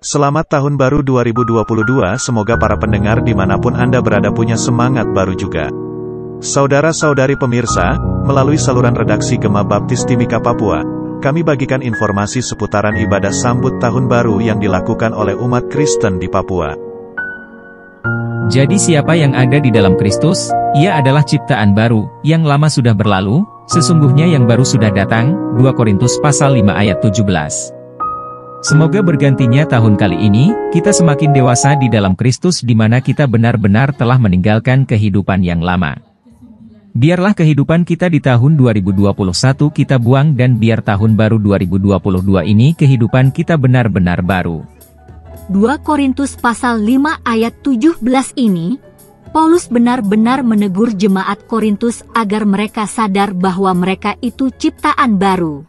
Selamat Tahun Baru 2022, semoga para pendengar dimanapun Anda berada punya semangat baru juga. Saudara-saudari pemirsa, melalui saluran redaksi Gema Baptis Timika Papua, kami bagikan informasi seputaran ibadah sambut Tahun Baru yang dilakukan oleh umat Kristen di Papua. Jadi siapa yang ada di dalam Kristus, ia adalah ciptaan baru, yang lama sudah berlalu, sesungguhnya yang baru sudah datang, 2 Korintus pasal 5 ayat 17. Semoga bergantinya tahun kali ini, kita semakin dewasa di dalam Kristus di mana kita benar-benar telah meninggalkan kehidupan yang lama. Biarlah kehidupan kita di tahun 2021 kita buang dan biar tahun baru 2022 ini kehidupan kita benar-benar baru. 2 Korintus pasal 5 ayat 17 ini, Paulus benar-benar menegur jemaat Korintus agar mereka sadar bahwa mereka itu ciptaan baru.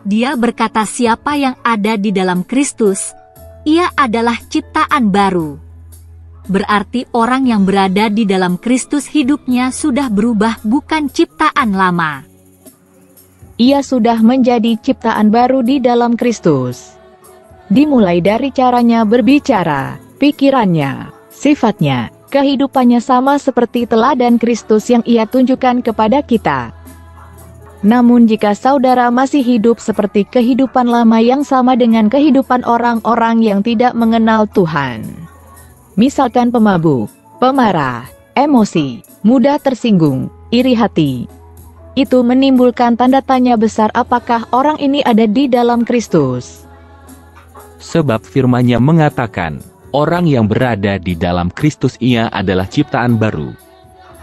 Dia berkata siapa yang ada di dalam Kristus, ia adalah ciptaan baru. Berarti orang yang berada di dalam Kristus hidupnya sudah berubah, bukan ciptaan lama. Ia sudah menjadi ciptaan baru di dalam Kristus. Dimulai dari caranya berbicara, pikirannya, sifatnya, kehidupannya sama seperti teladan Kristus yang ia tunjukkan kepada kita. Namun jika saudara masih hidup seperti kehidupan lama yang sama dengan kehidupan orang-orang yang tidak mengenal Tuhan, misalkan pemabuk, pemarah, emosi, mudah tersinggung, iri hati, itu menimbulkan tanda tanya besar apakah orang ini ada di dalam Kristus. Sebab firman-Nya mengatakan, orang yang berada di dalam Kristus ia adalah ciptaan baru.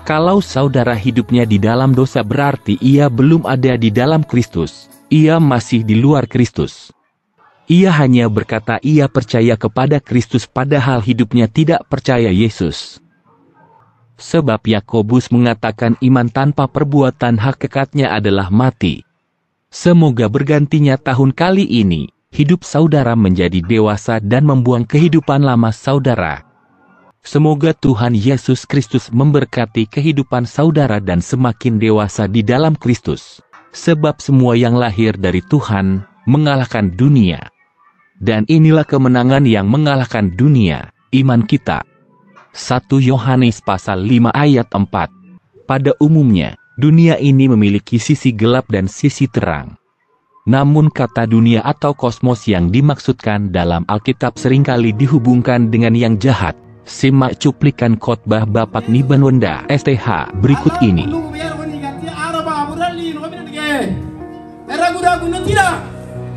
Kalau saudara hidupnya di dalam dosa berarti ia belum ada di dalam Kristus, ia masih di luar Kristus. Ia hanya berkata ia percaya kepada Kristus padahal hidupnya tidak percaya Yesus. Sebab Yakobus mengatakan iman tanpa perbuatan hakikatnya adalah mati. Semoga bergantinya tahun kali ini, hidup saudara menjadi dewasa dan membuang kehidupan lama saudara. Semoga Tuhan Yesus Kristus memberkati kehidupan saudara dan semakin dewasa di dalam Kristus. Sebab semua yang lahir dari Tuhan, mengalahkan dunia. Dan inilah kemenangan yang mengalahkan dunia, iman kita. 1 Yohanes pasal 5 ayat 4. Pada umumnya, dunia ini memiliki sisi gelap dan sisi terang. Namun kata dunia atau kosmos yang dimaksudkan dalam Alkitab seringkali dihubungkan dengan yang jahat. Simak cuplikan khotbah Bapak Niban Wenda STH berikut ini.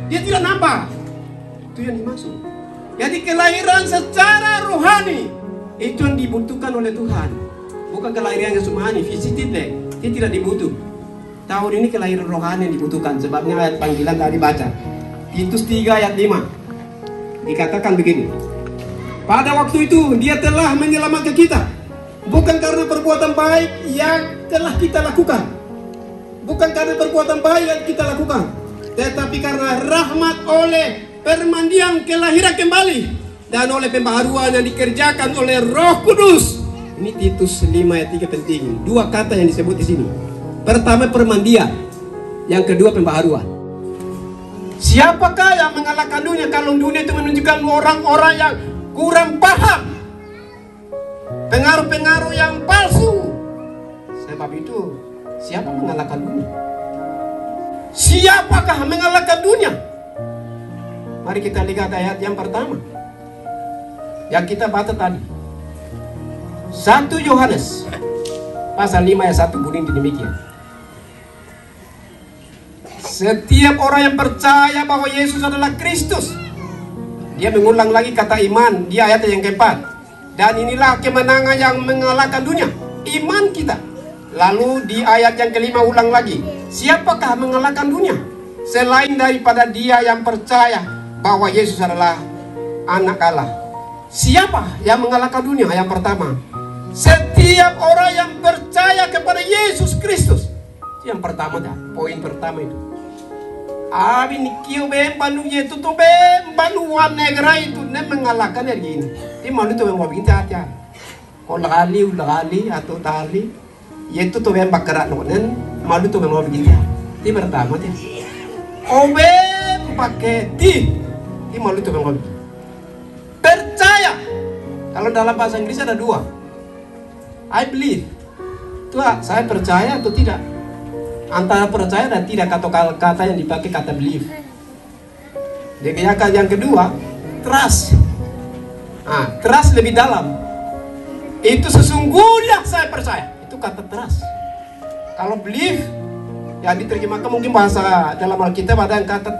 Dia tidak nampak. Itu yang dimaksud. Jadi kelahiran secara rohani itu yang dibutuhkan oleh Tuhan. Bukan kelahiran yang jasmani, fisik dia tidak dibutuh. Tahun ini kelahiran rohani yang dibutuhkan. Sebabnya ayat panggilan tadi baca. Titus 3 ayat 5. Dikatakan begini. Pada waktu itu dia telah menyelamatkan kita. Bukan karena perbuatan baik yang telah kita lakukan. Bukan karena perbuatan baik yang kita lakukan. Tetapi karena rahmat oleh permandian kelahiran kembali. Dan oleh pembaharuan yang dikerjakan oleh Roh Kudus. Ini Titus 5 ayat 3 penting. Dua kata yang disebut di sini. Pertama permandian. Yang kedua pembaharuan. Siapakah yang mengalahkan dunia? Kalau dunia itu menunjukkan orang-orang yang kurang paham, pengaruh-pengaruh yang palsu. Sebab itu, siapa mengalahkan dunia? Siapakah mengalahkan dunia? Mari kita lihat ayat yang pertama yang kita baca tadi. 1 Yohanes pasal 5 ayat 1 bunyi demikian. Setiap orang yang percaya bahwa Yesus adalah Kristus. Dia mengulang lagi kata iman di ayat yang keempat. Dan inilah kemenangan yang mengalahkan dunia, iman kita. Lalu di ayat yang kelima ulang lagi. Siapakah mengalahkan dunia? Selain daripada dia yang percaya bahwa Yesus adalah anak Allah. Siapa yang mengalahkan dunia? Yang pertama, setiap orang yang percaya kepada Yesus Kristus. Yang pertama, poin pertama itu. Abi nikio bembalu yetu to bembaluan negara itu ne mengalahkan lagi ini. Ini malu tuh yang mau bikin hati. Ulali atau tali yetu to bembak kerak nonen malu tuh yang mau bikin. Ini pertama tuh. Obem pakai ti. Ini malu tuh yang mau bikin. Kalau dalam bahasa Inggris ada dua. I believe. Itu saya percaya atau tidak. Antara percaya dan tidak, kata yang dipakai kata believe. Jadi yang kedua, trust. Trust lebih dalam. Itu sesungguhnya saya percaya. Itu kata trust. Kalau believe, ya diterjemahkan mungkin bahasa dalam Alkitab ada yang kata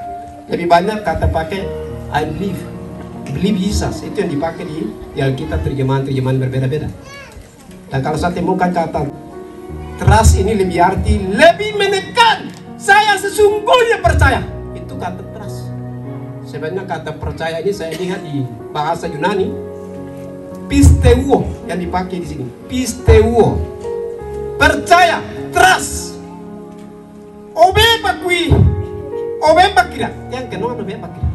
lebih banyak kata pakai I believe. Believe Jesus. Itu yang dipakai di Alkitab, terjemahan berbeda-beda. Dan kalau saya temukan kata trust ini lebih arti, lebih menekan. Saya sesungguhnya percaya. Itu kata trust. Sebenarnya kata percaya ini saya lihat di bahasa Yunani, pisteuo yang dipakai di sini. Pisteuo. Percaya, trust. Obe bakui. Obe bakira. Yang kenal obe bakira.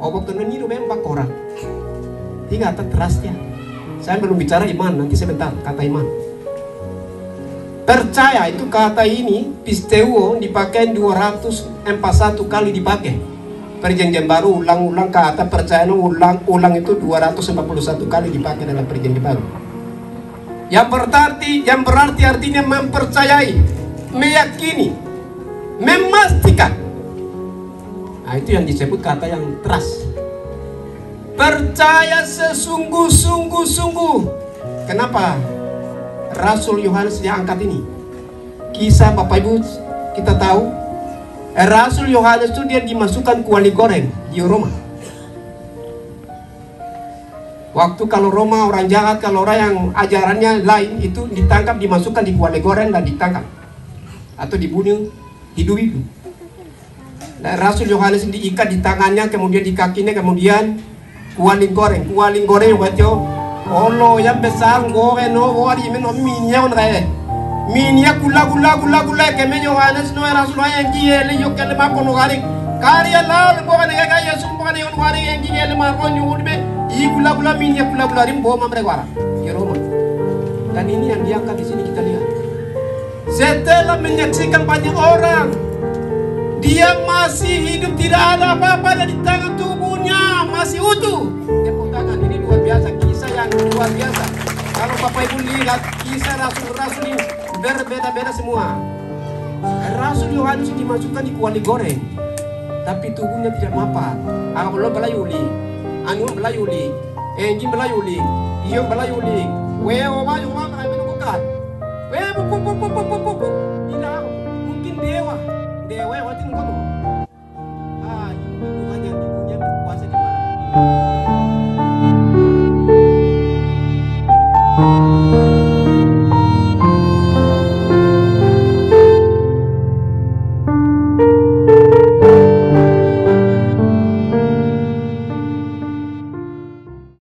Obe kenal ni obe bakora. Ini kata trust ya. Saya belum bicara iman, nanti sebentar kata iman. Percaya itu kata ini pisteuo dipakai 241 kali dipakai. Perjanjian baru ulang-ulang kata percaya ulang itu 241 kali dipakai dalam perjanjian baru. Yang berarti artinya mempercayai, meyakini, memastikan. Nah, itu yang disebut kata yang trust. Percaya sesungguh-sungguh. Kenapa Rasul Yohanes diangkat ini? Kisah Bapak Ibu kita tahu, Rasul Yohanes itu dia dimasukkan kuali goreng di Roma. Waktu kalau Roma orang jahat, kalau orang yang ajarannya lain itu ditangkap, dimasukkan di kuali goreng dan ditangkap atau dibunuh hidup-hidup. Dan Rasul Yohanes diikat di tangannya, kemudian di kakinya, kemudian kuali goreng baca olo yang besar goreng no wari men minya on kae minya gula keme Yohanes no Rasul yang giele yo kele ma kono garing karya laul bukan ga ya sumbukan yon garing yang giele ma ko nyudi be i gula minya gula rim bo mamre wara di Roma. Dan ini yang diangkat di sini kita lihat. Setelah menyaksikan banyak orang dia masih hidup, tidak ada apa-apa dari tangan tubuhnya, masih utuh. Tepuk tangan, ini luar biasa, kisah yang luar biasa. Kalau Bapak Ibu lihat kisah Rasul-Rasul ini berbeda-beda semua. Rasul Yohanes dimasukkan di kuali goreng, tapi tubuhnya tidak mapan. Kalau belayuli, anu belayuli, enjin belayuli, iyo belayuli, weo kayak menunggukan, tidak mungkin dewa waktu itu kono. Ini Tuhan yang di dunia berkuasa di mana?